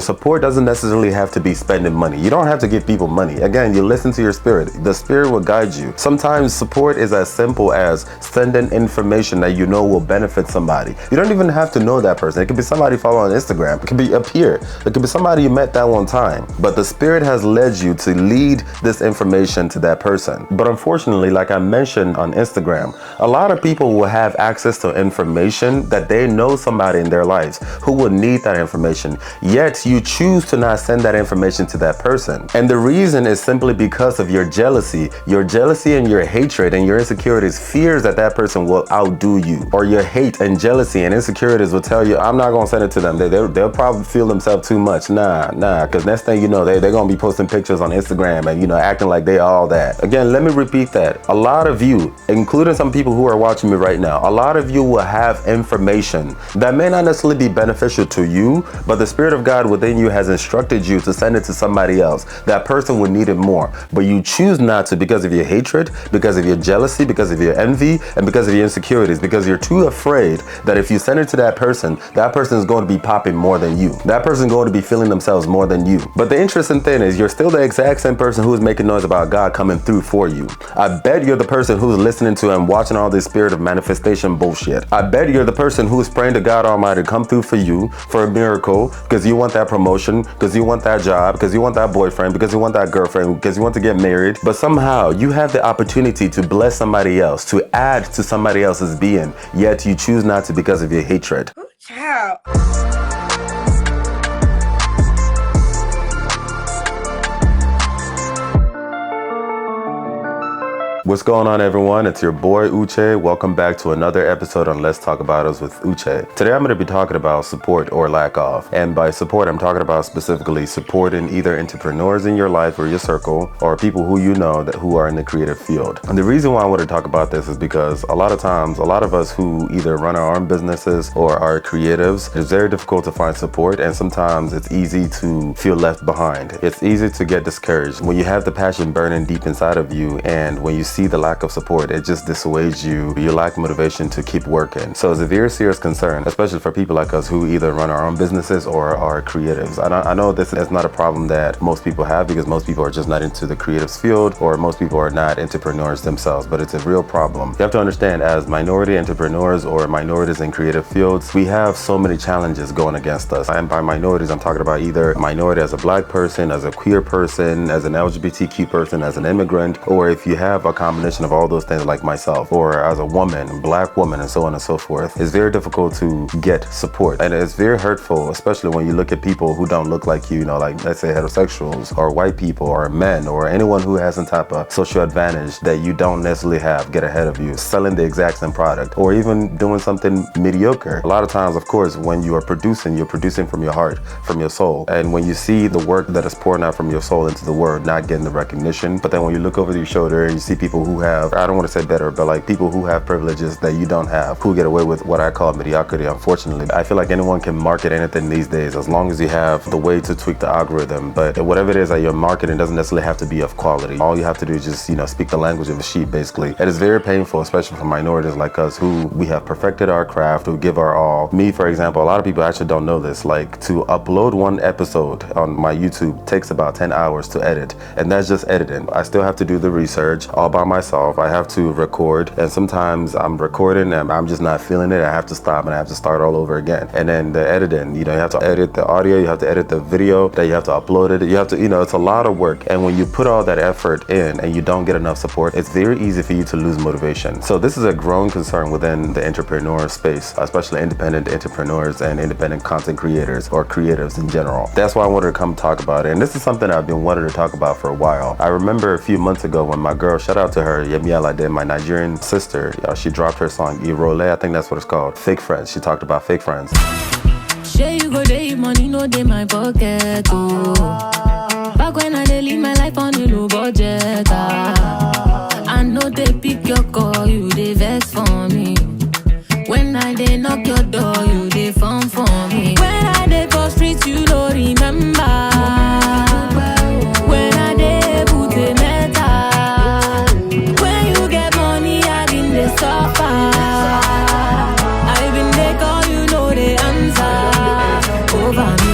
Support doesn't necessarily have to be spending money. You don't have to give people money. Again, you listen to your spirit. The spirit will guide you. Sometimes support is as simple as sending information that you know will benefit somebody. You don't even have to know that person. It could be somebody you follow on Instagram. It could be a peer. It could be somebody you met that one time. But the spirit has led you to lead this information to that person. But unfortunately, like I mentioned on Instagram, a lot of people will have access to information that they know somebody in their lives who will need that information. Yet you choose to not send that information to that person. And the reason is simply because of your jealousy and your hatred and your insecurities, fears that that person will outdo you. Or your hate and jealousy and insecurities will tell you, I'm not gonna send it to them. They'll probably feel themselves too much. Nah, because next thing you know, they're gonna be posting pictures on Instagram and acting like they all that. Again, let me repeat that. A lot of you, including some people who are watching me right now, a lot of you will have information that may not necessarily be beneficial to you, but the Spirit of God within you has instructed you to send it to somebody else. That person will need it more, but you choose not to because of your hatred, because of your jealousy, because of your envy, and because of your insecurities, because you're too afraid that if you send it to that person is going to be popping more than you. That person is going to be feeling themselves more than you. But the interesting thing is you're still the exact same person who is making noise about God coming through for you. I bet you're the person who's listening to and watching all this spirit of manifestation bullshit. I bet you're the person who is praying to God Almighty to come through for you for a miracle, because you want that promotion, because you want that job, because you want that boyfriend, because you want that girlfriend, because you want to get married. But somehow you have the opportunity to bless somebody else, to add to somebody else's being, yet you choose not to because of your hatred. Ooh, child. What's going on, everyone? It's your boy Uche. Welcome back to another episode on Let's Talk About Us with Uche. Today I'm going to be talking about support or lack of. And by support, I'm talking about specifically supporting either entrepreneurs in your life or your circle, or people who you know that who are in the creative field. And the reason why I want to talk about this is because a lot of times, a lot of us who either run our own businesses or are creatives, it's very difficult to find support, and sometimes it's easy to feel left behind. It's easy to get discouraged when you have the passion burning deep inside of you, and when you see the lack of support, it just dissuades you. You lack motivation to keep working. So it's a very serious concern, especially for people like us who either run our own businesses or are creatives. I know this is not a problem that most people have, because most people are just not into the creatives field, or most people are not entrepreneurs themselves, but it's a real problem. You have to understand, as minority entrepreneurs or minorities in creative fields, we have so many challenges going against us. And by minorities, I'm talking about either minority as a black person, as a queer person, as an LGBTQ person, as an immigrant, or if you have a combination of all those things like myself, or as a woman, black woman, and so on and so forth. It's very difficult to get support, and it's very hurtful, especially when you look at people who don't look like you, like let's say heterosexuals or white people or men or anyone who has some type of social advantage that you don't necessarily have get ahead of you, selling the exact same product or even doing something mediocre. A lot of times, of course, when you are producing, you're producing from your heart, from your soul. And when you see the work that is pouring out from your soul into the world not getting the recognition, but then when you look over your shoulder and you see people who have, I don't want to say better, but like people who have privileges that you don't have, who get away with what I call mediocrity, unfortunately. I feel like anyone can market anything these days as long as you have the way to tweak the algorithm. But whatever it is that you're marketing doesn't necessarily have to be of quality. All you have to do is just, speak the language of a sheep, basically. It is very painful, especially for minorities like us who we have perfected our craft, who give our all. Me, for example, a lot of people actually don't know this. Like, to upload one episode on my YouTube takes about 10 hours to edit, and that's just editing. I still have to do the research all by myself. I have to record, and sometimes I'm recording and I'm just not feeling it. I have to stop and I have to start all over again. And then the editing, you have to edit the audio, you have to edit the video, then you have to upload it. You have to, it's a lot of work. And when you put all that effort in and you don't get enough support, it's very easy for you to lose motivation. So this is a growing concern within the entrepreneur space, especially independent entrepreneurs and independent content creators or creatives in general. That's why I wanted to come talk about it. And this is something I've been wanting to talk about for a while. I remember a few months ago when my girl, shout out to her, Yemiela, my Nigerian sister, she dropped her song Irole, I think that's what it's called, Fake Friends. She talked about fake friends. Share you go day, money no dey my pocket, oh. Back when I dey live my life on a low budget, I know they pick your call, you dey vex for me. When I dey knock your door, you dey phone for me. When I dey for streets, you don't remember. When I dey put a metal, when you get money, I been dey suffer. I been dey call, you know the answer. Over me,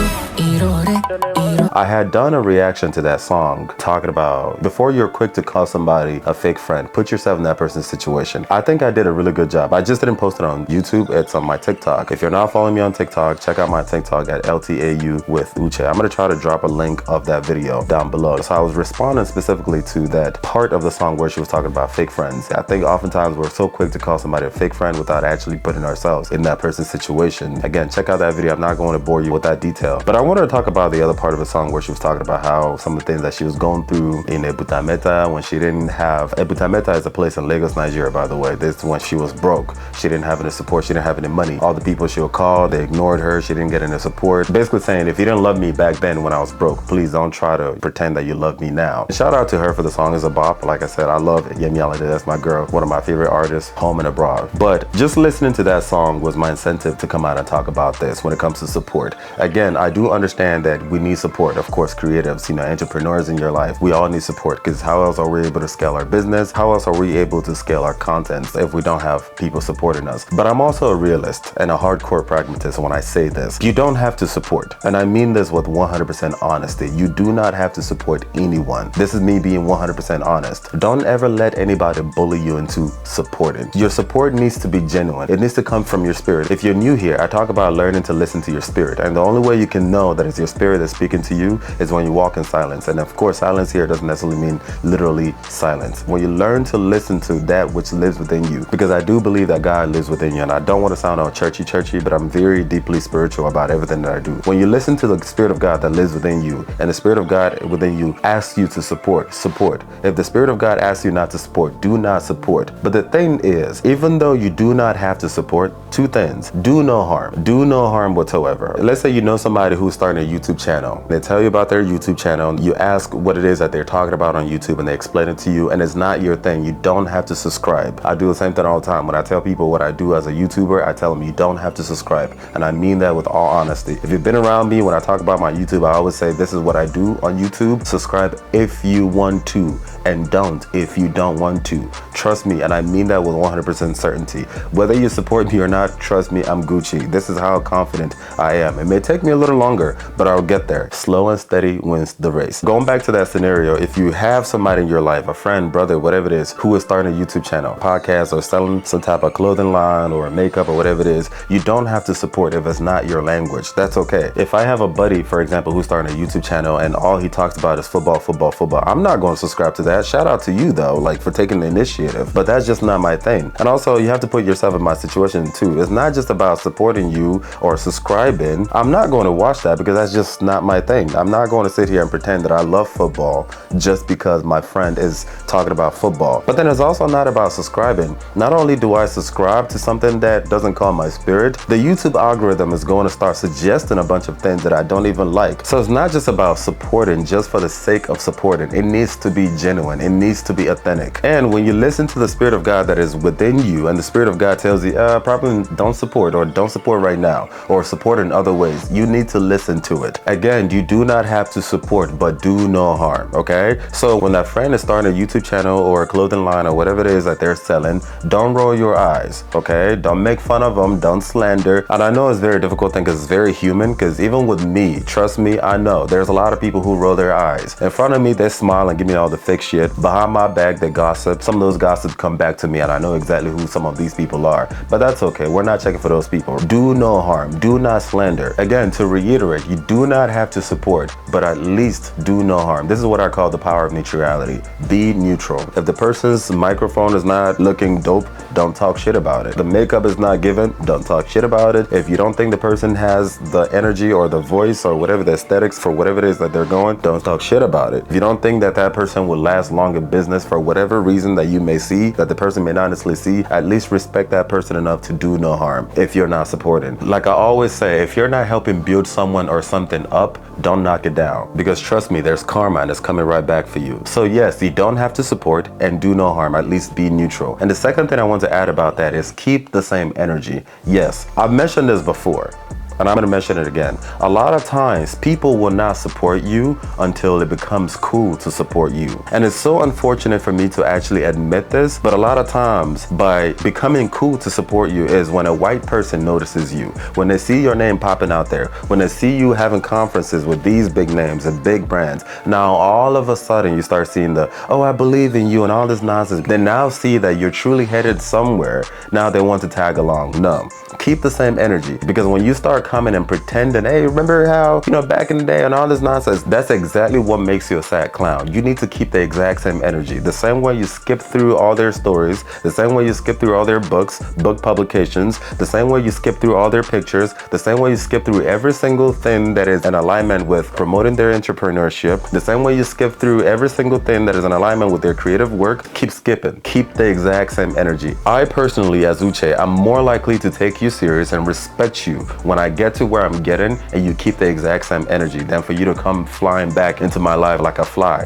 irore. I had done a reaction to that song talking about before you're quick to call somebody a fake friend, put yourself in that person's situation. I think I did a really good job. I just didn't post it on YouTube. It's on my TikTok. If you're not following me on TikTok, check out my TikTok at LTAU with Uche. I'm going to try to drop a link of that video down below. So I was responding specifically to that part of the song where she was talking about fake friends. I think oftentimes we're so quick to call somebody a fake friend without actually putting ourselves in that person's situation. Again, check out that video. I'm not going to bore you with that detail, but I wanted to talk about the other part of the song where she was talking about how some of the things that she was going through in Ebutameta when she didn't have, Ebutameta is a place in Lagos, Nigeria, by the way. This is when she was broke. She didn't have any support. She didn't have any money. All the people she would call, they ignored her. She didn't get any support. Basically saying, if you didn't love me back then when I was broke, please don't try to pretend that you love me now. Shout out to her for the song. It's a bop. Like I said, I love Yemi Alade. That's my girl. One of my favorite artists, home and abroad. But just listening to that song was my incentive to come out and talk about this when it comes to support. Again, I do understand that we need support. Of course, creatives, entrepreneurs in your life, we all need support, because how else are we able to scale our business? How else are we able to scale our content if we don't have people supporting us? But I'm also a realist and a hardcore pragmatist when I say this. You don't have to support. And I mean this with 100% honesty. You do not have to support anyone. This is me being 100% honest. Don't ever let anybody bully you into supporting. Your support needs to be genuine. It needs to come from your spirit. If you're new here, I talk about learning to listen to your spirit. And the only way you can know that it's your spirit that's speaking to you is when you walk in silence. And of course, silence here doesn't necessarily mean literally silence. When you learn to listen to that which lives within you, because I do believe that God lives within you, and I don't want to sound all churchy, but I'm very deeply spiritual about everything that I do. When you listen to the Spirit of God that lives within you, and the Spirit of God within you asks you to support. If the Spirit of God asks you not to support, do not support. But the thing is, even though you do not have to support, two things: do no harm. Do no harm whatsoever. Let's say you know somebody who's starting a YouTube channel. They tell you about their YouTube channel. You ask what it is that they're talking about on YouTube, and they explain it to you, and it's not your thing. You don't have to subscribe. I do the same thing all the time. When I tell people what I do as a YouTuber, I tell them you don't have to subscribe. And I mean that with all honesty. If you've been around me when I talk about my YouTube, I always say this is what I do on YouTube. Subscribe if you want to, and don't if you don't want to. Trust me, and I mean that with 100% certainty. Whether you support me or not, trust me, I'm Gucci. This is how confident I am. It may take me a little longer, but I'll get there. Slow and steady wins the race. Going back to that scenario, if you have somebody in your life, a friend, brother, whatever it is, who is starting a YouTube channel, podcast, or selling some type of clothing line or makeup or whatever it is, you don't have to support if it's not your language. That's okay. If I have a buddy, for example, who's starting a YouTube channel and all he talks about is football, I'm not going to subscribe to that. Shout out to you though, like for taking the initiative, but that's just not my thing. And also you have to put yourself in my situation too. It's not just about supporting you or subscribing. I'm not going to watch that because that's just not my thing. I'm not going to sit here and pretend that I love football just because my friend is talking about football. But then it's also not about subscribing. Not only do I subscribe to something that doesn't call my spirit, the YouTube algorithm is going to start suggesting a bunch of things that I don't even like. So it's not just about supporting just for the sake of supporting. It needs to be genuine. It needs to be authentic. And when you listen to the Spirit of God that is within you, and the Spirit of God tells you, probably don't support, or don't support right now, or support in other ways, you need to listen to it. Again, you do not have to support, but do no harm, okay? So when that friend is starting a YouTube channel or a clothing line or whatever it is that they're selling, don't roll your eyes, okay? Don't make fun of them, don't slander. And I know it's a very difficult thing because it's very human, because even with me, trust me, I know there's a lot of people who roll their eyes. In front of me, they smile and give me all the fake shit. Behind my back, they gossip. Some of those gossips come back to me, and I know exactly who some of these people are, but that's okay. We're not checking for those people. Do no harm. Do not slander. Again, to reiterate, you do not have to support, but at least do no harm. This is what I call the power of neutrality. Be neutral. If the person's microphone is not looking dope, don't talk shit about it. The makeup is not given, don't talk shit about it. If you don't think the person has the energy or the voice or whatever the aesthetics for whatever it is that they're going, don't talk shit about it. If you don't think that that person will last long in business for whatever reason that you may see, that the person may not necessarily see, at least respect that person enough to do no harm if you're not supporting. Like I always say, if you're not helping build someone or something up, don't knock it down, because trust me, there's karma and it's coming right back for you. So yes, you don't have to support, and do no harm, at least be neutral. And the second thing I want to add about that is keep the same energy. Yes, I've mentioned this before. and I'm going to mention it again. A lot of times, people will not support you until it becomes cool to support you. And it's so unfortunate for me to actually admit this, but a lot of times, by becoming cool to support you is when a white person notices you, when they see your name popping out there, when they see you having conferences with these big names and big brands. Now, all of a sudden, you start seeing the, oh, I believe in you and all this nonsense. They now see that you're truly headed somewhere. Now they want to tag along. No, keep the same energy, because when you start coming and pretending, hey, remember how, back in the day and all this nonsense, that's exactly what makes you a sad clown. You need to keep the exact same energy. The same way you skip through all their stories, the same way you skip through all their books, book publications, the same way you skip through all their pictures, the same way you skip through every single thing that is in alignment with promoting their entrepreneurship, the same way you skip through every single thing that is in alignment with their creative work, keep skipping. Keep the exact same energy. I personally, as Uche, I'm more likely to take you serious and respect you when I get to where I'm getting and you keep the exact same energy than for you to come flying back into my life like a fly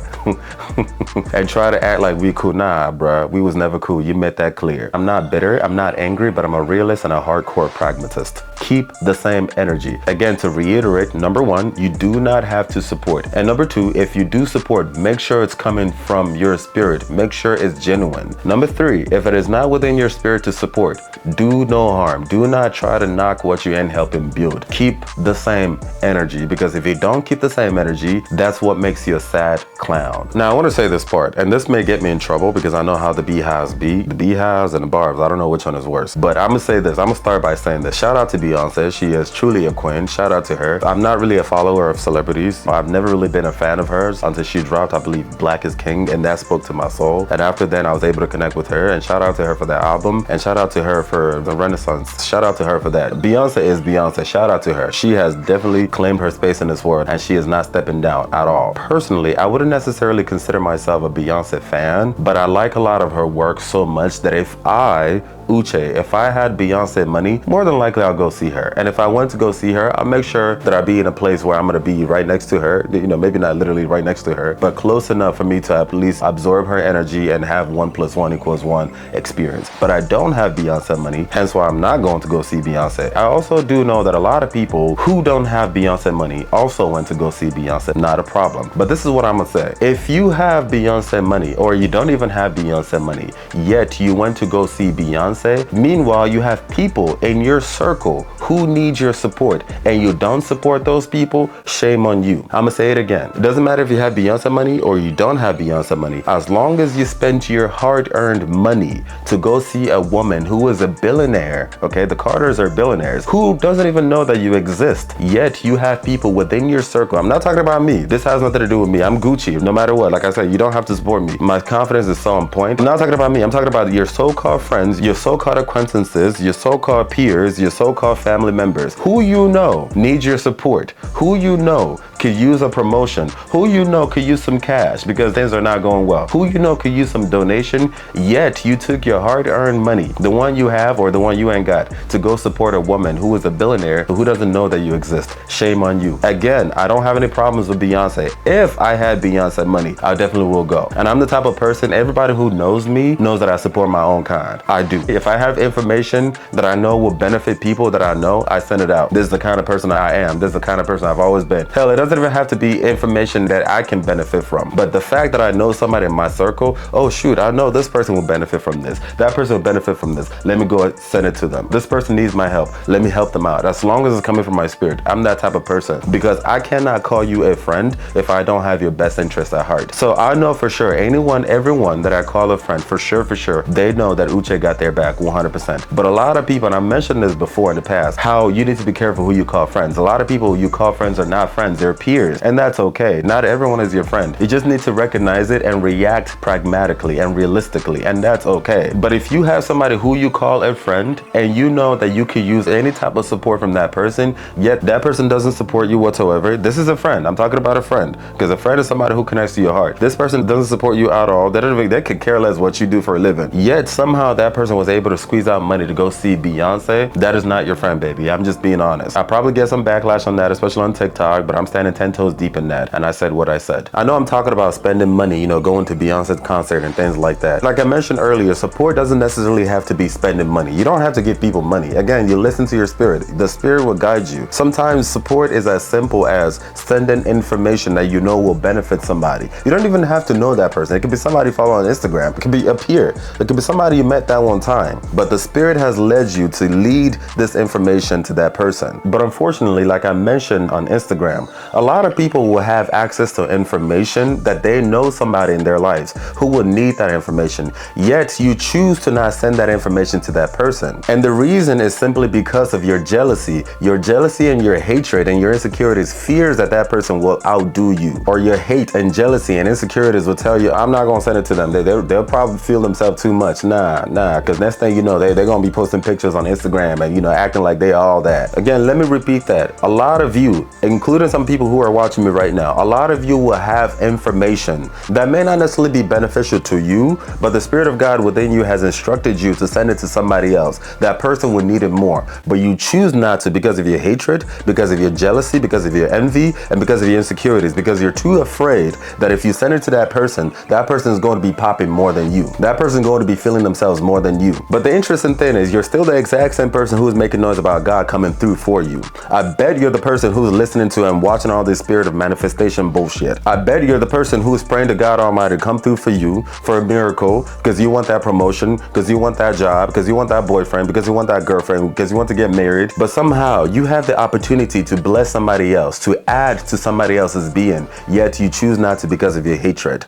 and try to act like we cool. Nah, bruh, we was never cool. You made that clear. I'm not bitter, I'm not angry, but I'm a realist and a hardcore pragmatist. Keep the same energy. Again, to reiterate, number one, you do not have to support. And number two, if you do support, make sure it's coming from your spirit. Make sure it's genuine. Number three, if it is not within your spirit to support, do no harm. Do not try to knock what you're in helping build. Keep the same energy, because if you don't keep the same energy, that's what makes you a sad clown. Now, I want to say this part, and this may get me in trouble because I know how the beehives be. The beehives and the barbs, I don't know which one is worse. But I'm going to say this. I'm going to start by saying this. Shout out to Beyonce. She is truly a queen. Shout out to her. I'm not really a follower of celebrities. I've never really been a fan of hers until she dropped, I believe, Black is King, and that spoke to my soul. And after then, I was able to connect with her, and shout out to her for that album, and shout out to her for the Renaissance. Shout out to her for that. Beyonce is Beyonce. Shout out to her. She has definitely claimed her space in this world, and she is not stepping down at all. Personally, I wouldn't necessarily consider myself a Beyonce fan, but I like a lot of her work so much that if I had Beyonce money, more than likely I'll go see her. And if I want to go see her, I'll make sure that I be in a place where I'm gonna be right next to her. Maybe not literally right next to her, but close enough for me to at least absorb her energy and have 1 + 1 = 1 experience. But I don't have Beyonce money, hence why I'm not going to go see Beyonce. I also do know that a lot of people who don't have Beyonce money also went to go see Beyonce. Not a problem. But this is what I'm gonna say. If you have Beyonce money, or you don't even have Beyonce money, yet you went to go see Beyonce, meanwhile, you have people in your circle who need your support, and you don't support those people, shame on you. I'm gonna say it again. It doesn't matter if you have Beyonce money or you don't have Beyonce money. As long as you spend your hard-earned money to go see a woman who is a billionaire, okay, the Carters are billionaires, who doesn't even know that you exist, yet you have people within your circle. I'm not talking about me. This has nothing to do with me. I'm Gucci, no matter what. Like I said, you don't have to support me. My confidence is so on point. I'm not talking about me. I'm talking about your so-called friends, your so-called acquaintances, your so-called peers, your so-called family members, who you know need your support, who you know could use a promotion, who you know could use some cash because things are not going well, who you know could use some donation, yet you took your hard-earned money, the one you have or the one you ain't got, to go support a woman who is a billionaire who doesn't know that you exist. Shame on you. Again, I don't have any problems with Beyonce. If I had Beyonce money, I definitely will go. And I'm the type of person, everybody who knows me knows that I support my own kind. I do. If I have information that I know will benefit people that I know, I send it out. This is the kind of person I am. This is the kind of person I've always been. Hell, it doesn't even have to be information that I can benefit from. But the fact that I know somebody in my circle, oh shoot, I know this person will benefit from this. That person will benefit from this. Let me go send it to them. This person needs my help. Let me help them out. As long as it's coming from my spirit. I'm that type of person, because I cannot call you a friend if I don't have your best interest at heart. So I know for sure, everyone that I call a friend, for sure, they know that Uche got their back 100%. But a lot of people, and I mentioned this before in the past, how you need to be careful who you call friends. A lot of people you call friends are not friends, they're peers, and that's okay. Not everyone is your friend. You just need to recognize it and react pragmatically and realistically, and that's okay. But if you have somebody who you call a friend and you know that you could use any type of support from that person, yet that person doesn't support you whatsoever, this is a friend. I'm talking about a friend, because a friend is somebody who connects to your heart. This person doesn't support you at all. They could care less what you do for a living. Yet somehow that person was able to squeeze out money to go see Beyonce. That is not your friend, baby. I'm just being honest. I probably get some backlash on that, especially on TikTok, but I'm standing went 10 toes deep in that, and I said what I said. I know I'm talking about spending money, going to Beyonce's concert and things like that. Like I mentioned earlier, support doesn't necessarily have to be spending money. You don't have to give people money. Again, you listen to your spirit. The spirit will guide you. Sometimes support is as simple as sending information that you know will benefit somebody. You don't even have to know that person. It could be somebody following on Instagram. It could be a peer. It could be somebody you met that one time. But the spirit has led you to lead this information to that person. But unfortunately, like I mentioned on Instagram, a lot of people will have access to information that they know somebody in their lives who will need that information. Yet you choose to not send that information to that person. And the reason is simply because of your jealousy and your hatred and your insecurities, fears that that person will outdo you. Or your hate and jealousy and insecurities will tell you, I'm not gonna send it to them. They'll probably feel themselves too much. Nah, because next thing you know, they're gonna be posting pictures on Instagram and acting like they all that. Again, let me repeat that. A lot of you, including some people who are watching me right now, a lot of you will have information that may not necessarily be beneficial to you, but the Spirit of God within you has instructed you to send it to somebody else. That person would need it more, but you choose not to because of your hatred, because of your jealousy, because of your envy, and because of your insecurities, because you're too afraid that if you send it to that person is going to be popping more than you. That person is going to be feeling themselves more than you. But the interesting thing is you're still the exact same person who is making noise about God coming through for you. I bet you're the person who's listening to and watching all this spirit of manifestation bullshit. I bet you're the person who's praying to God Almighty to come through for you for a miracle, because you want that promotion, because you want that job, because you want that boyfriend, because you want that girlfriend, because you want to get married. But somehow you have the opportunity to bless somebody else, to add to somebody else's being, yet you choose not to because of your hatred.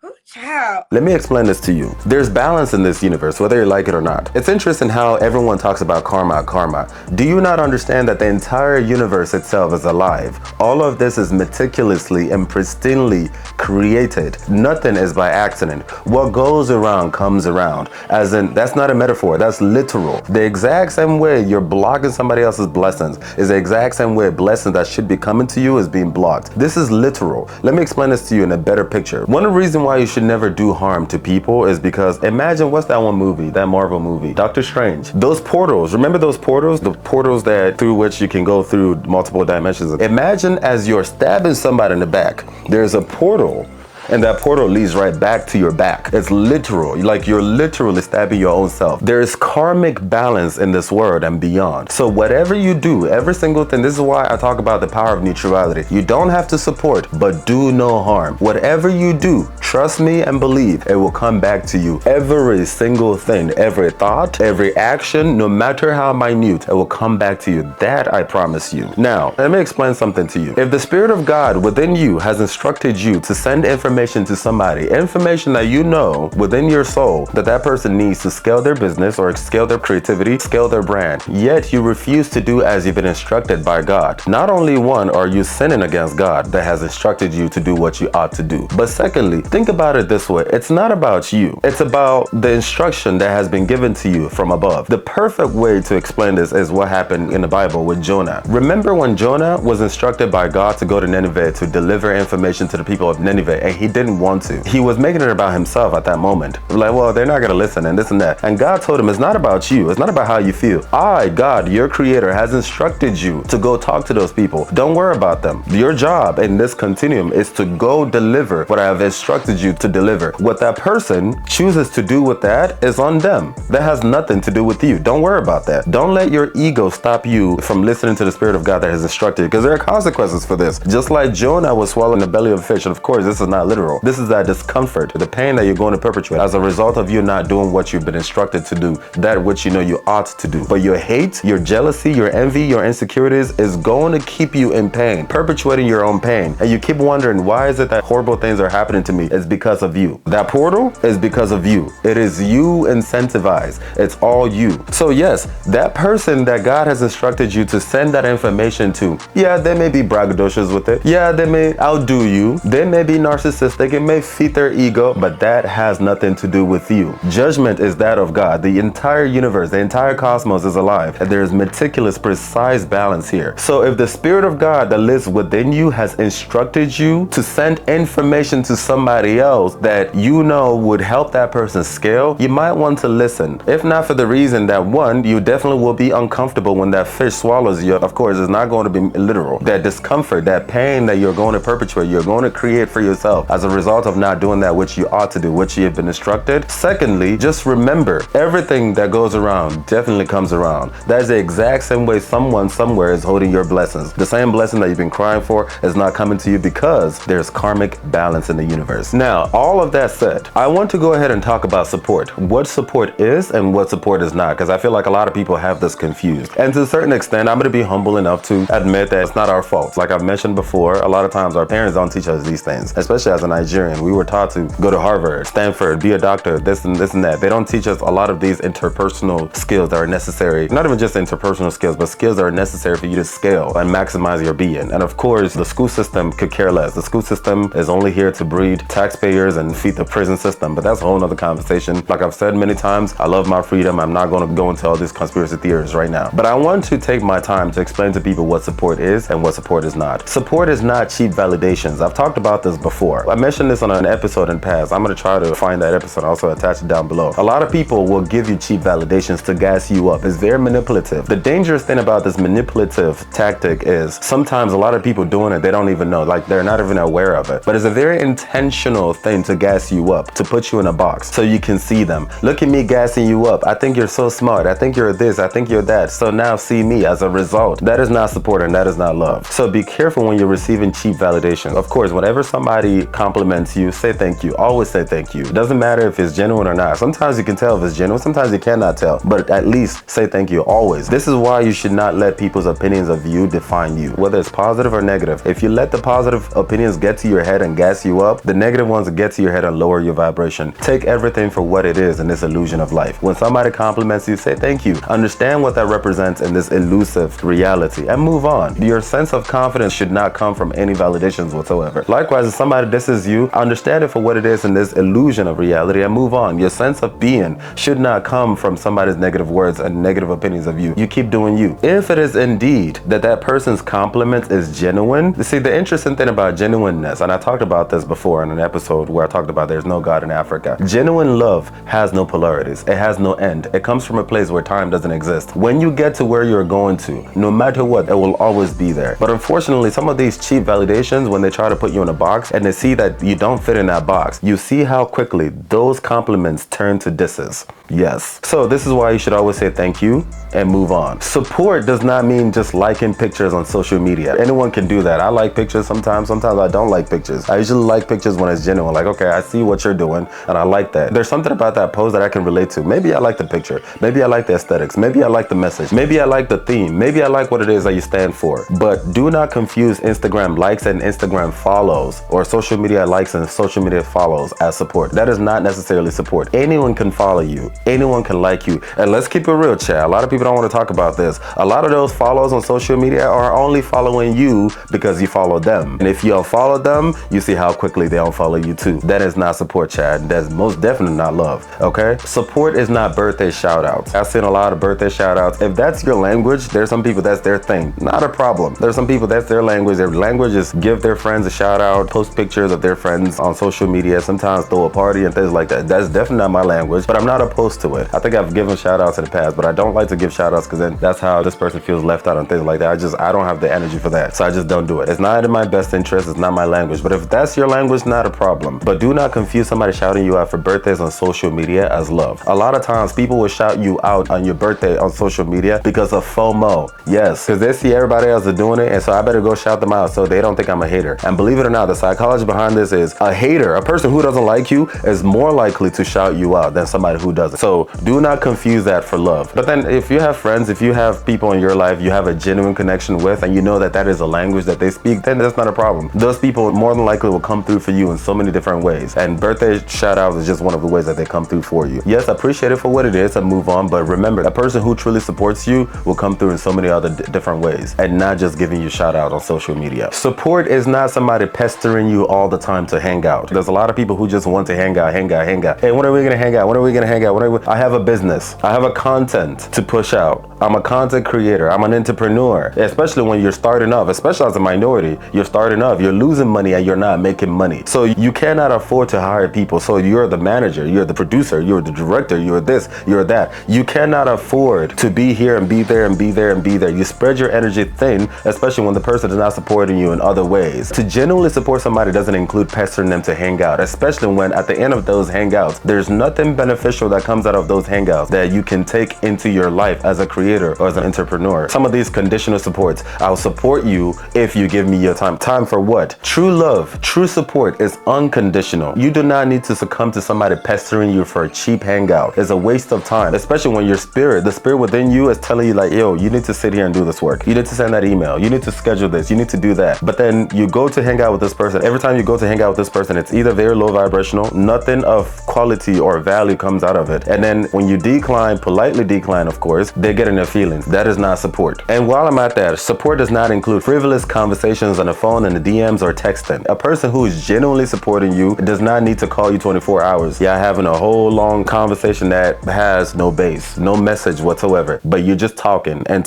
Let me explain this to you. There's balance in this universe, whether you like it or not. It's interesting how everyone talks about karma. Do you not understand that the entire universe itself is alive? All of this is meticulously and pristinely created. Nothing is by accident. What goes around comes around. As in, that's not a metaphor, that's literal. The exact same way you're blocking somebody else's blessings is the exact same way blessings that should be coming to you is being blocked. This is literal. Let me explain this to you in a better picture. One of the reasons why you should never do harm to people is because imagine, what's that one movie, that Marvel movie, Doctor Strange? Those portals, remember those portals? The portals that through which you can go through multiple dimensions. Imagine as you're stabbing somebody in the back, there's a portal, and that portal leads right back to your back. It's literal, like you're literally stabbing your own self. There is karmic balance in this world and beyond. So whatever you do, every single thing, this is why I talk about the power of neutrality. You don't have to support, but do no harm. Whatever you do, trust me and believe, it will come back to you. Every single thing, every thought, every action, no matter how minute, it will come back to you. That I promise you. Now, let me explain something to you. If the Spirit of God within you has instructed you to send information to somebody, information that you know within your soul that person needs to scale their business or scale their creativity, scale their brand, yet you refuse to do as you've been instructed by God. Not only one, are you sinning against God that has instructed you to do what you ought to do, but secondly, think about it this way. It's not about you. It's about the instruction that has been given to you from above. The perfect way to explain this is what happened in the Bible with Jonah. Remember when Jonah was instructed by God to go to Nineveh to deliver information to the people of Nineveh, and he didn't want to. He was making it about himself at that moment. Like, well, they're not going to listen and this and that. And God told him, it's not about you. It's not about how you feel. I, God, your creator, has instructed you to go talk to those people. Don't worry about them. Your job in this continuum is to go deliver what I have instructed you to deliver. What that person chooses to do with that is on them. That has nothing to do with you. Don't worry about that. Don't let your ego stop you from listening to the Spirit of God that has instructed you, because there are consequences for this. Just like Jonah was swallowing the belly of a fish, and of course, this is not literal. This is that discomfort, the pain that you're going to perpetuate as a result of you not doing what you've been instructed to do, that which you know you ought to do. But your hate, your jealousy, your envy, your insecurities is going to keep you in pain, perpetuating your own pain. And you keep wondering, why is it that horrible things are happening to me? It's because of you. That portal is because of you. It is you incentivized. It's all you. So yes, that person that God has instructed you to send that information to, yeah, they may be braggadocious with it. Yeah, they may outdo you. They may be narcissistic narcissistic, it may feed their ego, but that has nothing to do with you. Judgment is that of God. The entire universe, the entire cosmos is alive, and there is meticulous, precise balance here. So if the Spirit of God that lives within you has instructed you to send information to somebody else that you know would help that person scale, you might want to listen. If not for the reason that, one, you definitely will be uncomfortable when that fish swallows you. Of course, it's not going to be literal. That discomfort, that pain that you're going to perpetuate, you're going to create for yourself as a result of not doing that which you ought to do, which you have been instructed. Secondly, just remember, everything that goes around definitely comes around. That is the exact same way someone somewhere is holding your blessings. The same blessing that you've been crying for is not coming to you because there's karmic balance in the universe. Now, all of that said, I want to go ahead and talk about support. What support is and what support is not, because I feel like a lot of people have this confused. And to a certain extent, I'm going to be humble enough to admit that it's not our fault. Like I've mentioned before, a lot of times our parents don't teach us these things, especially as a Nigerian. We were taught to go to Harvard, Stanford, be a doctor, this and that. They don't teach us a lot of these interpersonal skills that are necessary, not even just interpersonal skills, but skills that are necessary for you to scale and maximize your being. And of course, the school system could care less. The school system is only here to breed taxpayers and feed the prison system, but that's a whole nother conversation. Like I've said many times, I love my freedom. I'm not going to go into all these conspiracy theories right now, but I want to take my time to explain to people what support is and what support is not. Support is not cheap validations. I've talked about this before. I mentioned this on an episode in past. I'm going to try to find that episode, also attach it down below. A lot of people will give you cheap validations to gas you up. It's very manipulative. The dangerous thing about this manipulative tactic is sometimes a lot of people doing it, they don't even know, like they're not even aware of it. But it's a very intentional thing to gas you up, to put you in a box so you can see them. Look at me gassing you up. I think you're so smart. I think you're this. I think you're that. So now see me as a result. That is not support and that is not love. So be careful when you're receiving cheap validation. Of course, whenever somebody compliments you, say thank you. Always say thank you. It doesn't matter if it's genuine or not. Sometimes you can tell if it's genuine. Sometimes you cannot tell. But at least say thank you always. This is why you should not let people's opinions of you define you, whether it's positive or negative. If you let the positive opinions get to your head and gas you up, the negative ones get to your head and lower your vibration. Take everything for what it is in this illusion of life. When somebody compliments you, say thank you. Understand what that represents in this elusive reality and move on. Your sense of confidence should not come from any validations whatsoever. Likewise, if somebody disses you, understand it for what it is in this illusion of reality and move on. Your sense of being should not come from somebody's negative words and negative opinions of you. You keep doing you. If it is indeed that person's compliment is genuine, you see, the interesting thing about genuineness, and I talked about this before in an episode where I talked about there's no God in Africa. Genuine love has no polarities. It has no end. It comes from a place where time doesn't exist. When you get to where you're going to, no matter what, it will always be there. But unfortunately, some of these cheap validations, when they try to put you in a box and they see that you don't fit in that box, you see how quickly those compliments turn to disses. Yes. So this is why you should always say thank you and move on. Support does not mean just liking pictures on social media. Anyone can do that. I like pictures sometimes I don't like pictures. I usually like pictures when it's genuine. Like, okay, I see what you're doing and I like that. There's something about that pose that I can relate to. Maybe I like the picture. Maybe I like the aesthetics. Maybe I like the message. Maybe I like the theme. Maybe I like what it is that you stand for. But do not confuse Instagram likes and Instagram follows or social media likes and social media follows as support. That is not necessarily support. Anyone can follow you. Anyone can like you. And let's keep it real, chat. A lot of people don't want to talk about this. A lot of those follows on social media are only following you because you follow them. And if you unfollow them, you see how quickly they unfollow you too. That is not support, chat. That's most definitely not love. Okay? Support is not birthday shout outs. I've seen a lot of birthday shout outs. If that's your language, there's some people that's their thing. Not a problem. There's some people that's their language. Their language is give their friends a shout out, post pictures of their friends on social media, sometimes throw a party and things like that. That's definitely not my language, but I'm not opposed to it. I think I've given shout outs in the past, but I don't like to give shout outs because then that's how this person feels left out and things like that. I don't have the energy for that. So I just don't do it. It's not in my best interest. It's not my language. But if that's your language, not a problem. But do not confuse somebody shouting you out for birthdays on social media as love. A lot of times people will shout you out on your birthday on social media because of FOMO. Yes, because they see everybody else is doing it, and so I better go shout them out so they don't think I'm a hater. And believe it or not, the psychology behind this is a hater, a person who doesn't like you, is more likely to shout you out than somebody who doesn't. So do not confuse that for love. But then if you have friends, if you have people in your life you have a genuine connection with, and you know that that is a language that they speak, then that's not a problem. Those people more than likely will come through for you in so many different ways. And birthday shout outs is just one of the ways that they come through for you. Yes, appreciate it for what it is and move on. But remember, a person who truly supports you will come through in so many other different ways and not just giving you shout out on social media. Support is not somebody pestering you all the time to hang out. There's a lot of people who just want to hang out. Hey, when are we gonna hang out? When are we gonna hang out? I have a business. I have a content to push out. I'm a content creator. I'm an entrepreneur. Especially when you're starting off, especially as a minority, you're starting off, you're losing money and you're not making money. So you cannot afford to hire people. So you're the manager, you're the producer, you're the director, you're this, you're that. You cannot afford to be here and be there and be there and be there. You spread your energy thin, especially when the person is not supporting you in other ways. To genuinely support somebody doesn't include pestering them to hang out, especially when at the end of those hangouts, there's nothing beneficial that comes out of those hangouts that you can take into your life as a creator or as an entrepreneur. Some of these conditional supports, I'll support you if you give me your time. Time for what? True love, true support is unconditional. You do not need to succumb to somebody pestering you for a cheap hangout. It's a waste of time, especially when your spirit, the spirit within you is telling you like, yo, you need to sit here and do this work. You need to send that email. You need to schedule this. You need to do that. But then you go to hang out with this person. Every time you go to hang out with this person, it's either very low vibrational, nothing of quality or value comes out of it. And then when you decline, politely decline, of course, they're getting their feelings. That is not support. And while I'm at that, support does not include frivolous conversations on the phone and the DMs or texting. A person who is genuinely supporting you does not need to call you 24 hours. Yeah, having a whole long conversation that has no base, no message whatsoever, but you're just talking and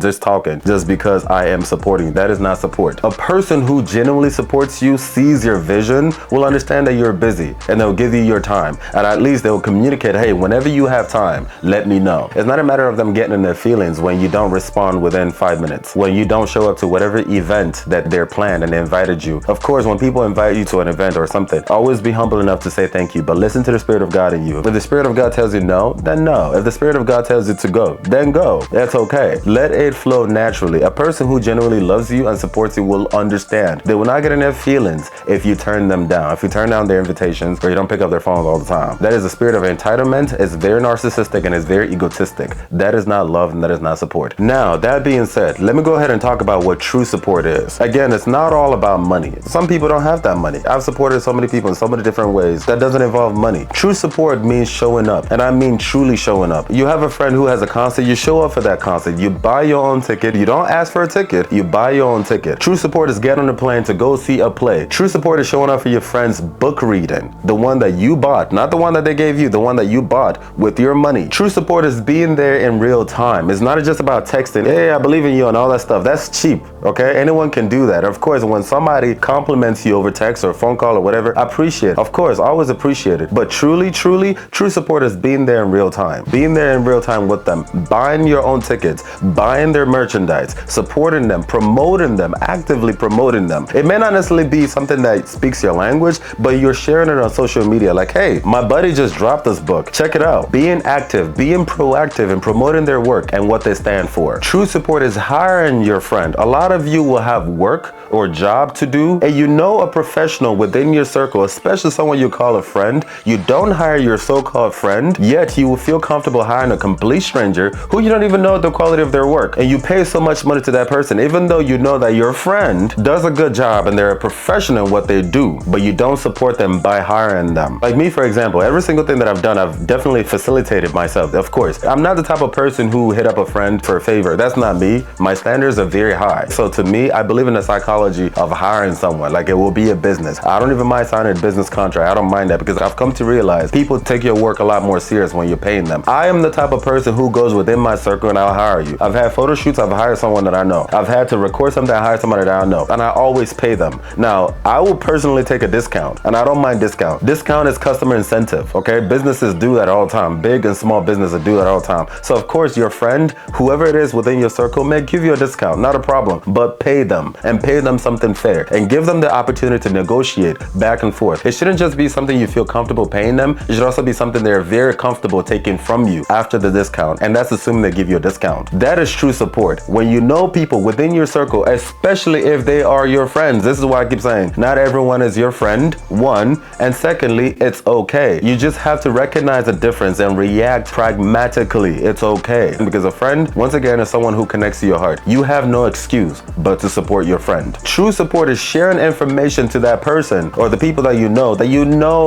just because I am supporting. That is not support. A person who genuinely supports you, sees your vision, will understand that you're busy and they'll give you your time. And at least they'll communicate, hey, whenever you have time, let me know. It's not a matter of them getting in their feelings when you don't respond within 5 minutes, when you don't show up to whatever event that they're planned and they invited you. Of course, when people invite you to an event or something, always be humble enough to say thank you, but listen to the Spirit of God in you. If the Spirit of God tells you no, then no. If the Spirit of God tells you to go, then go. That's okay. Let it flow naturally. A person who genuinely loves you and supports you will understand. They will not get in their feelings if you turn them down, if you turn down their invitations or you don't pick up their phones all the time. That is a spirit of entitlement. It's very narcissistic and it's very egotistic. That is not love and that is not support. Now, that being said, let me go ahead and talk about what true support is. Again, it's not all about money. Some people don't have that money. I've supported so many people in so many different ways. That doesn't involve money. True support means showing up, and I mean truly showing up. You have a friend who has a concert, you show up for that concert. You buy your own ticket. You don't ask for a ticket. You buy your own ticket. True support is get on the plane to go see a play. True support is showing up for your friend's book reading. The one that you bought, not the one that they gave you, the one that you bought with your money. True support is being there in real time. It's not just about texting, hey, I believe in you and all that stuff. That's cheap, okay? Anyone can do that. Of course, when somebody compliments you over text or phone call or whatever, appreciate it. Of course, always appreciate it. But truly, true support is being there in real time. Being there in real time with them. Buying your own tickets. Buying their merchandise. Supporting them. Promoting them. Actively promoting them. It may not necessarily be something that speaks your language, but you're sharing it on social media. Like, hey, my buddy just dropped this book. Check it out. Being active. Being proactive and promoting their work and what they stand for. True support is hiring your friend. A lot of you will have work or job to do, and you know a professional within your circle, especially someone you call a friend. You don't hire your so-called friend, yet you will feel comfortable hiring a complete stranger who you don't even know the quality of their work, and you pay so much money to that person, even though you know that your friend does a good job and they're a professional in what they do, but you don't support them by hiring them. Like me, for example, every single thing that I've done, I've definitely facilitated myself. Of course, I'm not the type of person who hit up a friend for a favor. That's not me. My standards are very high. So to me, I believe in the psychology of hiring someone. Like, it will be a business. I don't even mind signing a business contract. I don't mind that, because I've come to realize people take your work a lot more serious when you're paying them. I am the type of person who goes within my circle and I'll hire you. I've had photo shoots, I've hired someone that I know. I've had to record something, I hired somebody that I know, and I always pay them. Now, I will personally take a discount, and I don't mind discount. Discount is customer incentive, okay? Businesses do that all the time. Big and small businesses do that all the time. So of course, your friend, whoever it is within your circle, may give you a discount, not a problem, but pay them, and pay them something fair, and give them the opportunity to negotiate back and forth. It shouldn't just be something you feel comfortable paying them. It should also be something they're very comfortable taking from you after the discount, and that's assuming they give you a discount. That is true support. When you know people within your circle, especially if they are your friends. This is why I keep saying, not everyone is your friend, one, and secondly, it's okay. You just have to recognize the difference and react pragmatically. It's okay. Because a friend, once again, is someone who connects to your heart. You have no excuse but to support your friend. True support is sharing information to that person or the people that you know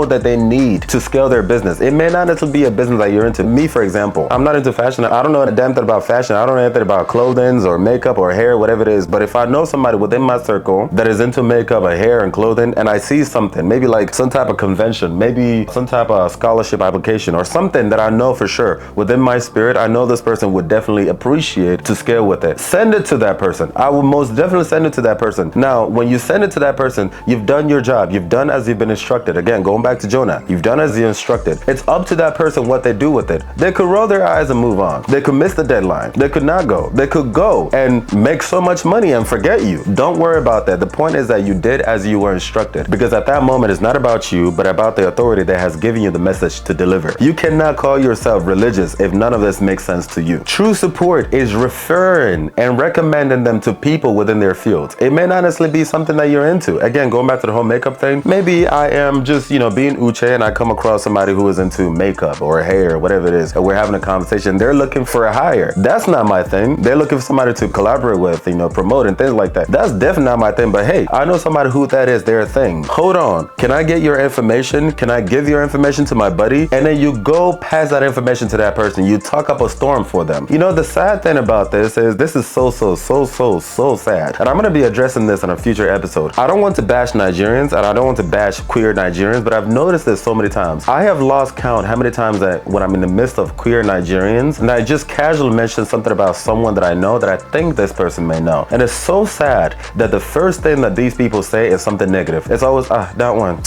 that they need to scale their business. It may not necessarily be a business that you're into. Me, for example, I'm not into fashion. I don't know a damn thing about fashion. I don't know anything about clothing or makeup or hair, whatever it is. But if I know somebody within my circle that is into makeup or hair and clothing, and I see something, maybe like some type of convention, maybe some type of scholarship application or something that I know for sure within my spirit, I know this person would definitely appreciate to scale with it. Send it to that person. I will most definitely send it to that person. Now, when you send it to that person, you've done your job. You've done as you've been instructed. Again, going back to Jonah, you've done as you're instructed. It's up to that person what they do with it. They could roll their eyes and move on. They could miss the deadline. They could not go. They could go and make so much money and forget you. Don't worry about that. The point is that you did as you were instructed, because at that moment it's not about you, but about the authority that has given you the message to deliver. You cannot call yourself religious if none of this makes sense to you. True support is referring and recommending them to people within their fields. It may not necessarily be something that you're into. Again, going back to the whole makeup thing, maybe I am just, being Uche and I come across somebody who is into makeup or hair, whatever it is, and we're having a conversation. They're looking for a hire. That's not my thing. They're looking for somebody to collaborate with, promote and things like that. That's definitely not my thing, but hey, I know somebody who that is their thing. Hold on. Can I get your information? Can I give your information to my buddy? And then you go pass that information to that person. You talk up a storm for them. The sad thing about this is this is so sad. And I'm going to be addressing this in a future episode. I don't want to bash Nigerians and I don't want to bash queer Nigerians, but I've noticed this so many times. I have lost count how many times that when I'm in the midst of queer Nigerians and I just casually mention something about someone that I know that I think this person may know. And it's so sad that the first thing that these people say is something negative. It's always, that one.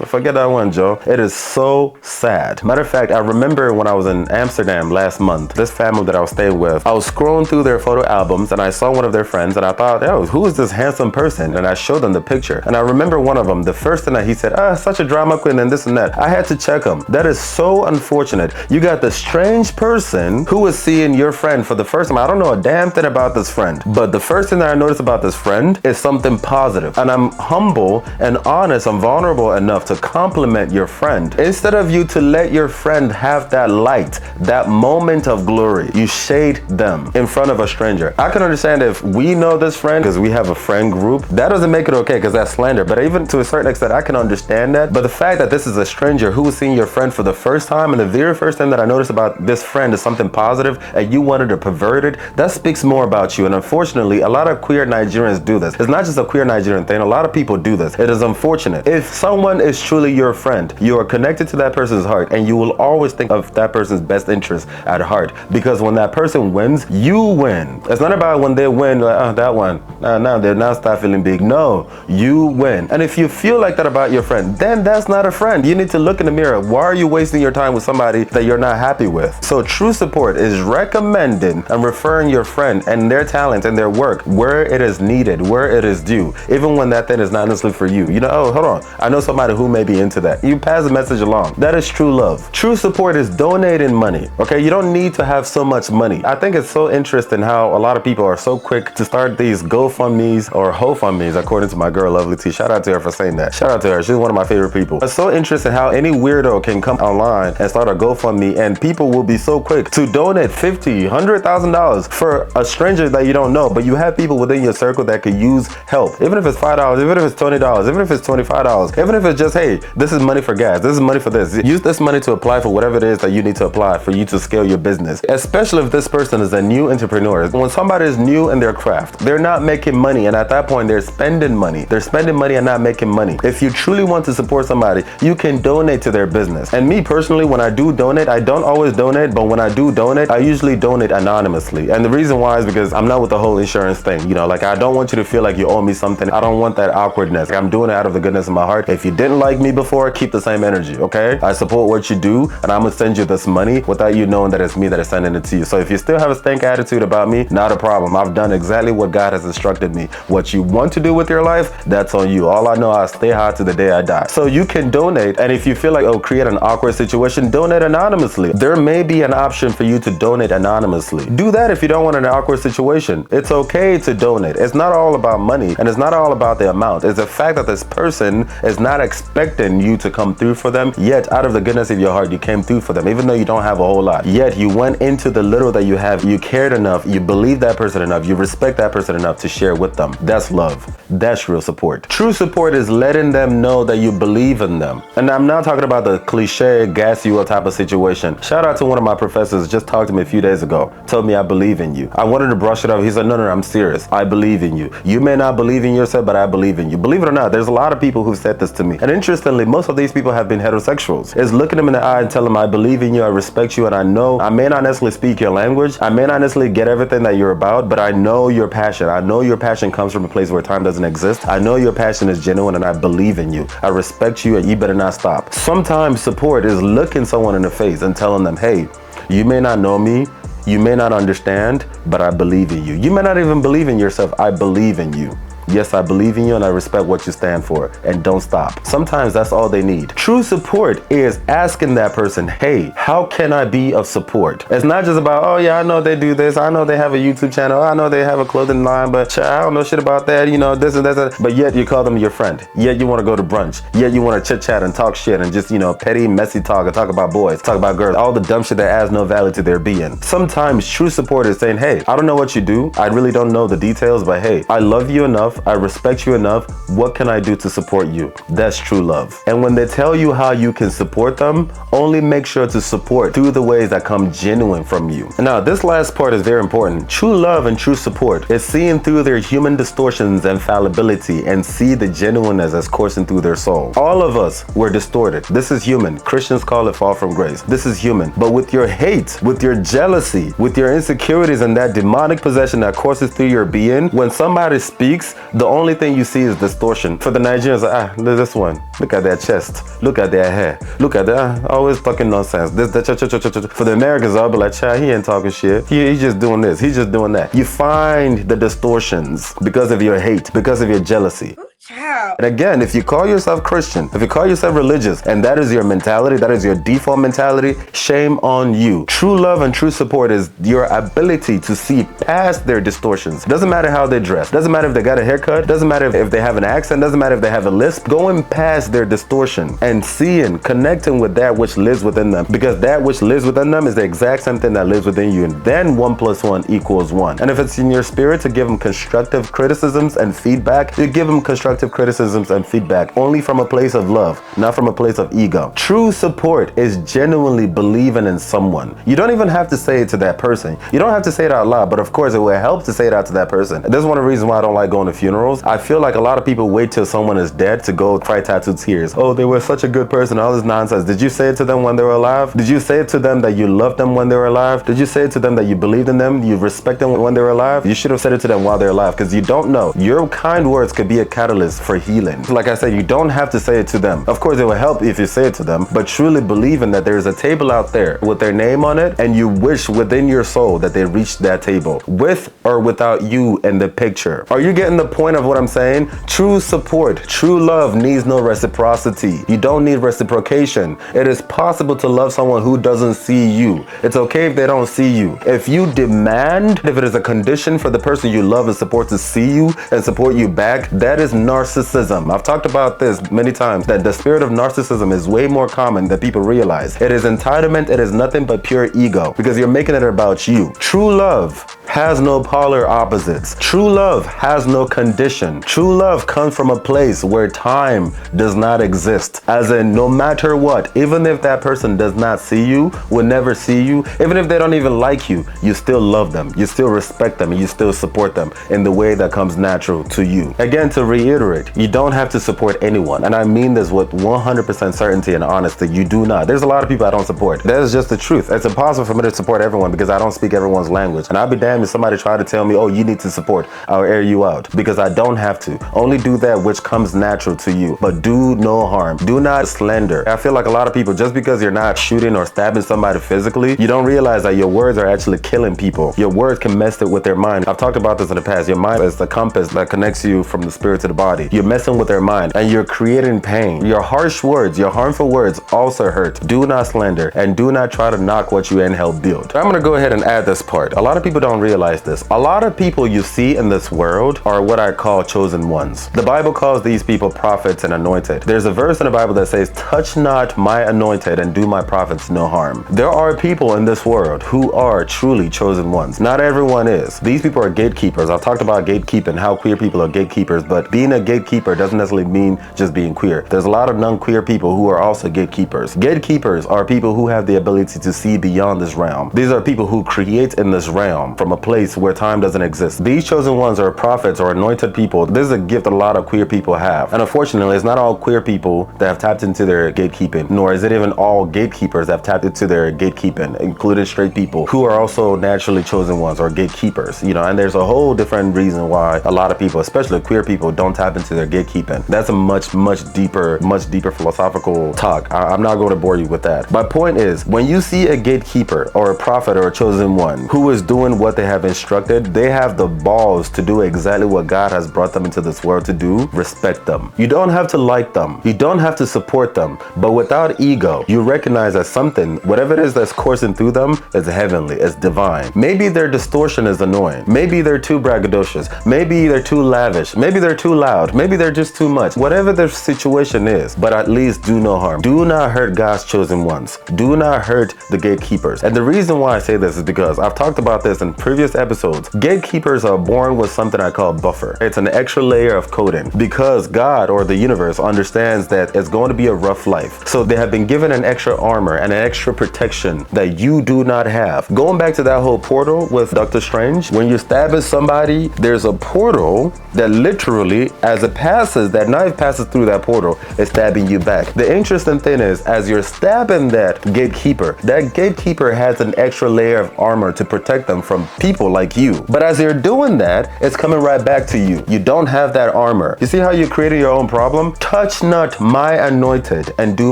Forget that one, Joe. It is so sad. Matter of fact, I remember when I was in Amsterdam last month, this family that I was staying with, I was scrolling through their photo albums and I saw one of their friends and I thought, oh, who is this handsome person? And I showed them the picture. And I remember one of them, the first thing that he said, such a drama queen and this and that. I had to check him. That is so unfortunate. You got the strange person who is seeing your friend for the first time. I don't know a damn thing about this friend, but the first thing that I noticed about this friend is something positive. And I'm humble and honest and vulnerable enough to compliment your friend. Instead of you to let your friend have that light, that moment of glory, you shade them in front of a stranger. I can understand if we know this friend because we have a friend group, that doesn't make it okay because that's slander. But even to a certain extent, I can understand that. But the fact that this is a stranger who is seeing your friend for the first time, and the very first thing that I noticed about this friend is something positive and you wanted to pervert it, that speaks more about you. And unfortunately, a lot of queer Nigerians do this. It's not just a queer Nigerian thing. A lot of people do this. It is unfortunate. If someone is truly your friend, you are connected to that person's heart and you will always think of that person's best interest at heart, because when that person wins, you win. It's not about when they win, like, that one, now they're now start feeling big. No, you win. And if you feel like that about your friend, then that's not a friend. You need to look in the mirror. Why are you wasting your time with somebody that you're not happy with? So true support is recommending and referring your friend and their talent and their work where it is needed, where it is due, even when that thing is not necessarily for you. Hold on, I know somebody who may be into that. You pass the message along. That is true love. True support is donating money. Okay, you don't need to have so much money. I think it's so interesting how a lot of people are so quick to start these GoFundMes or HoFundMes, according to my girl Lovely T. Shout out to her for saying that. Shout out to her. She's one of my favorite people. It's so interesting how any weirdo can come online and start a GoFundMe and people will be so quick to donate $50,000, $100,000 for a stranger that you don't know, but you have people within your circle that could use help. Even if it's $5, even if it's $20, even if it's $25, even if it's just, hey, this is money for gas, this is money for this. Use this money to apply for whatever it is that you need to apply for you to scale your business. Especially if this person is a new entrepreneur. When somebody is new in their craft, they're not making money, and at that point they're spending money. They're spending money and not making money. If you truly want to support somebody, you can donate to their business. And me personally, when I do donate, I don't always donate, but when I do donate, I usually donate anonymously. And the reason why is because I'm not with the whole insurance thing. I don't want you to feel like you owe me something. I don't want that awkwardness. I'm doing it out of the goodness of my heart. If you didn't like me before, keep the same energy, okay? I support what you do, and I'm gonna send you this money without you knowing that it's me that is sending it to you. So if you still have a stank attitude about me, not a problem. I've done exactly what God has instructed me. What you want to do with your life, that's on you. All I know, I'll stay high to the day I die. So you can donate, and if you feel like, create an awkward situation, donate anonymously. There may be an option for you to donate anonymously. Do that if you don't want an awkward situation. It's okay to donate. It's not all about money, and it's not all about the amount. It's the fact that this person is not expecting expecting you to come through for them, yet out of the goodness of your heart, you came through for them, even though you don't have a whole lot. Yet you went into the little that you have, you cared enough, you believe that person enough, you respect that person enough to share with them. That's love. That's real support. True support is letting them know that you believe in them. And I'm not talking about the cliche, gas you up type of situation. Shout out to one of my professors, just talked to me a few days ago, told me I believe in you. I wanted to brush it off. He said, no, I'm serious. I believe in you. You may not believe in yourself, but I believe in you. Believe it or not, there's a lot of people who've said this to me. And interestingly, most of these people have been heterosexuals. It's looking them in the eye and telling them, I believe in you, I respect you, and I know I may not necessarily speak your language. I may not necessarily get everything that you're about, but I know your passion. I know your passion comes from a place where time doesn't exist. I know your passion is genuine, and I believe in you. I respect you, and you better not stop. Sometimes support is looking someone in the face and telling them, hey, you may not know me, you may not understand, but I believe in you. You may not even believe in yourself. I believe in you. Yes, I believe in you and I respect what you stand for, and don't stop. Sometimes that's all they need. True support is asking that person, hey, how can I be of support? It's not just about, oh yeah, I know they do this. I know they have a YouTube channel. I know they have a clothing line, but I don't know shit about that. You know, this and that. But yet you call them your friend. Yet you want to go to brunch. Yet you want to chit chat and talk shit and just, petty, messy talk and talk about boys, talk about girls, all the dumb shit that adds no value to their being. Sometimes true support is saying, hey, I don't know what you do. I really don't know the details, but hey, I love you enough. I respect you enough. What can I do to support you? That's true love. And when they tell you how you can support them, only make sure to support through the ways that come genuine from you. Now, this last part is very important. True love and true support is seeing through their human distortions and fallibility and see the genuineness that's coursing through their soul. All of us were distorted. This is human. Christians call it fall from grace. This is human. But with your hate, with your jealousy, with your insecurities and that demonic possession that courses through your being, when somebody speaks, the only thing you see is distortion. For the Nigerians, this one, look at that chest, look at that hair, look at that, always talking nonsense. For the Americans, I'll be like, child, he ain't talking shit. He's just doing this, he's just doing that. You find the distortions because of your hate, because of your jealousy. And again, if you call yourself Christian, if you call yourself religious, and that is your mentality, that is your default mentality, shame on you. True love and true support is your ability to see past their distortions. Doesn't matter how they dress, doesn't matter if they got a haircut, doesn't matter if they have an accent, doesn't matter if they have a lisp, going past their distortion and seeing, connecting with that which lives within them, because that which lives within them is the exact same thing that lives within you, and then 1 + 1 = 1. And if it's in your spirit to give them constructive criticisms and feedback, you give them constructive criticisms and feedback only from a place of love, not from a place of ego. True support is genuinely believing in someone. You don't even have to say it to that person. You don't have to say it out loud, but of course it will help to say it out to that person. This is one of the reasons why I don't like going to funerals. I feel like a lot of people wait till someone is dead to go cry tattooed tears. Oh, they were such a good person, all this nonsense. Did you say it to them when they were alive? Did you say it to them that you loved them when they were alive? Did you say it to them that you believed in them, you respect them when they were alive? You should have said it to them while they're alive, because you don't know. Your kind words could be a catalyst for healing. Like I said, you don't have to say it to them. Of course, it will help if you say it to them, but truly believing that there's a table out there with their name on it, and you wish within your soul that they reached that table, with or without you in the picture. Are you getting the point of what I'm saying? True support, true love needs no reciprocity. You don't need reciprocation. It is possible to love someone who doesn't see you. It's okay if they don't see you. If you demand, if it is a condition for the person you love and support to see you and support you back, that is narcissism. I've talked about this many times, that the spirit of narcissism is way more common than people realize. It is entitlement. It is nothing but pure ego, because you're making it about you. True love has no polar opposites. True love has no condition. True love comes from a place where time does not exist. As in, no matter what, even if that person does not see you, will never see you, even if they don't even like you, you still love them, you still respect them, and you still support them in the way that comes natural to you. Again, to reiterate, you don't have to support anyone. And I mean this with 100% certainty and honesty. You do not. There's a lot of people I don't support. That is just the truth. It's impossible for me to support everyone because I don't speak everyone's language. And I'll be damned if somebody try to tell me, oh, you need to support, I'll air you out, because I don't have to. Only do that which comes natural to you, but do no harm. Do not slander. I feel like a lot of people, just because you're not shooting or stabbing somebody physically, you don't realize that your words are actually killing people. Your words can mess it with their mind. I've talked about this in the past. Your mind is the compass that connects you from the spirit to the body. You're messing with their mind and you're creating pain. Your harsh words, your harmful words also hurt. Do not slander and do not try to knock what you and help build. I'm going to go ahead and add this part. A lot of people don't realize realize this. A lot of people you see in this world are what I call chosen ones. The Bible calls these people prophets and anointed. There's a verse in the Bible that says, touch not my anointed and do my prophets no harm. There are people in this world who are truly chosen ones. Not everyone is. These people are gatekeepers. I've talked about gatekeeping, how queer people are gatekeepers, but being a gatekeeper doesn't necessarily mean just being queer. There's a lot of non-queer people who are also gatekeepers. Gatekeepers are people who have the ability to see beyond this realm. These are people who create in this realm from a place where time doesn't exist. These chosen ones are prophets or anointed people. This is a gift a lot of queer people have. And unfortunately, it's not all queer people that have tapped into their gatekeeping, nor is it even all gatekeepers that have tapped into their gatekeeping, including straight people who are also naturally chosen ones or gatekeepers, and there's a whole different reason why a lot of people, especially queer people, don't tap into their gatekeeping. That's a much deeper philosophical talk. I'm not going to bore you with that. My point is, when you see a gatekeeper or a prophet or a chosen one who is doing what they have instructed, they have the balls to do exactly what God has brought them into this world to do. Respect them. You don't have to like them. You don't have to support them, but without ego, you recognize that something, whatever it is that's coursing through them, is heavenly, it's divine. Maybe their distortion is annoying. Maybe they're too braggadocious. Maybe they're too lavish. Maybe they're too loud. Maybe they're just too much. Whatever their situation is, but at least do no harm. Do not hurt God's chosen ones. Do not hurt the gatekeepers. And the reason why I say this is because I've talked about this in previous episodes. Gatekeepers are born with something I call buffer. It's an extra layer of coating because God or the universe understands that it's going to be a rough life. So they have been given an extra armor and an extra protection that you do not have. Going back to that whole portal with Doctor Strange, when you're stabbing somebody, there's a portal that literally, as it passes, that knife passes through that portal, is stabbing you back. The interesting thing is, as you're stabbing that gatekeeper has an extra layer of armor to protect them from people like you. But as you're doing that, it's coming right back to you. You don't have that armor. You see how you're creating your own problem? Touch not my anointed and do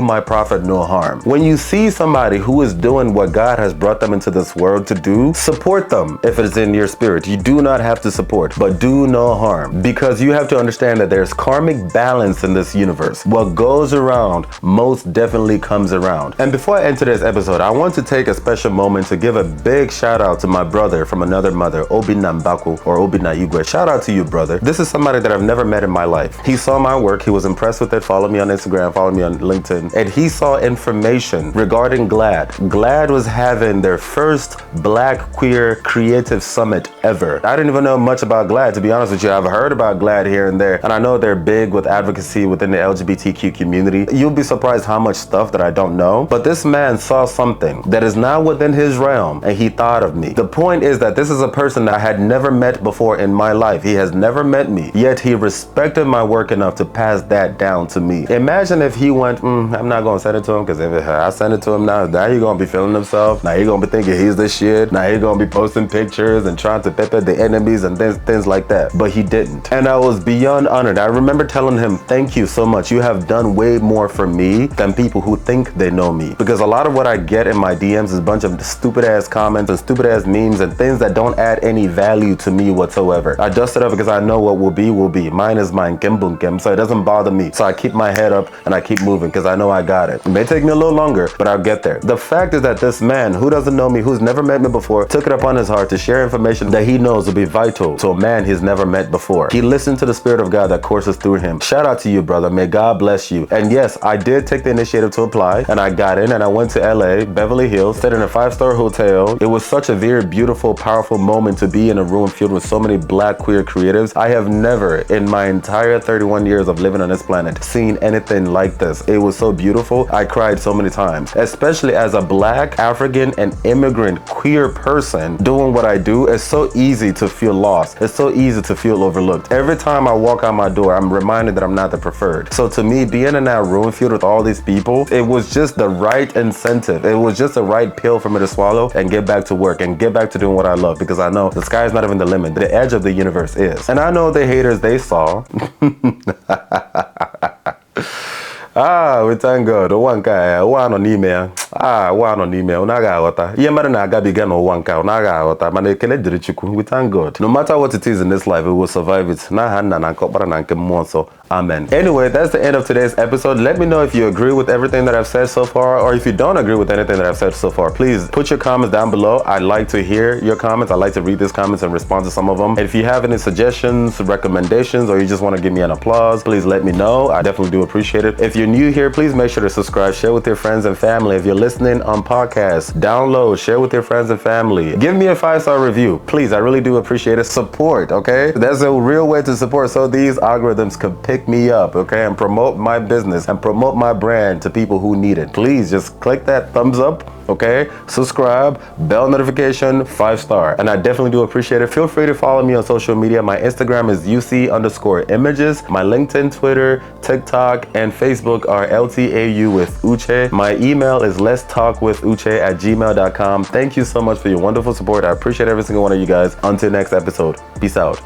my prophet no harm. When you see somebody who is doing what God has brought them into this world to do, support them if it's in your spirit. You do not have to support, but do no harm, because you have to understand that there's karmic balance in this universe. What goes around most definitely comes around. And before I enter this episode, I want to take a special moment to give a big shout out to my brother from another mother, Obinna Mbaku or Obinna Igwe. Shout out to you, brother. This is somebody that I've never met in my life. He saw my work, he was impressed with it, followed me on Instagram, followed me on LinkedIn, and he saw information regarding GLAD. GLAD was having their first Black Queer Creative Summit ever. I didn't even know much about GLAD, to be honest with you. I've heard about GLAD here and there, and I know they're big with advocacy within the LGBTQ community. You'll be surprised how much stuff that I don't know, but this man saw something that is now within his realm, and he thought of me. The point is that this is a person that I had never met before in my life. He has never met me, yet he respected my work enough to pass that down to me. Imagine if he went, I'm not gonna send it to him, because if I send it to him now he's gonna be feeling himself. Now he's gonna be thinking he's the shit. Now he's gonna be posting pictures and trying to pepper the enemies and things like that. But he didn't. And I was beyond honored. I remember telling him, thank you so much. You have done way more for me than people who think they know me. Because a lot of what I get in my DMs is a bunch of stupid ass comments and stupid ass memes and things that don't add any value to me whatsoever. I dust it up because I know what will be will be. Mine is mine, kim, so it doesn't bother me. So I keep my head up and I keep moving because I know I got it. It may take me a little longer, but I'll get there. The fact is that this man who doesn't know me, who's never met me before, took it upon his heart to share information that he knows will be vital to a man he's never met before. He listened to the Spirit of God that courses through him. Shout out to you, brother. May God bless you. And yes, I did take the initiative to apply, and I got in, and I went to LA, Beverly Hills, stayed in a 5-star hotel. It was such a very beautiful, powerful moment to be in a room filled with so many Black queer creatives. I have never in my entire 31 years of living on this planet seen anything like this. It was so beautiful. I cried so many times, especially as a Black, African, and immigrant queer person doing what I do. It's so easy to feel lost. It's so easy to feel overlooked. Every time I walk out my door, I'm reminded that I'm not the preferred. So to me, being in that room filled with all these people, it was just the right incentive. It was just the right pill for me to swallow and get back to work and get back to doing what I love, because I know the sky is not even the limit. The edge of the universe is. And I know the haters, they saw. We thank God. One guy, one on email. One on email. Naga wata. Yemara na agabiga no one cow. Naga wata. Mane kele dirichuku. We thank God. No matter what it is in this life, we will survive it. Na hanna na kopara na nke monso. Amen. Anyway, that's the end of today's episode. Let me know if you agree with everything that I've said so far, or if you don't agree with anything that I've said so far. Please put your comments down below. I'd like to hear your comments. I'd like to read these comments and respond to some of them. And if you have any suggestions, recommendations, or you just want to give me an applause, please let me know. I definitely do appreciate it. If you're new here, please make sure to subscribe, share with your friends and family. If you're listening on podcasts, download, share with your friends and family. Give me a 5-star review. Please, I really do appreciate it. Support, okay? That's a real way to support so these algorithms can pick me up, okay? And promote my business and promote my brand to people who need it. Please just click that thumbs up, okay? Subscribe, bell notification, 5-star. And I definitely do appreciate it. Feel free to follow me on social media. My Instagram is UC_images. My LinkedIn, Twitter, TikTok, and Facebook are LTAU with Uche. My email is letstalkwithuche@gmail.com. Thank you so much for your wonderful support. I appreciate every single one of you guys. Until next episode. Peace out.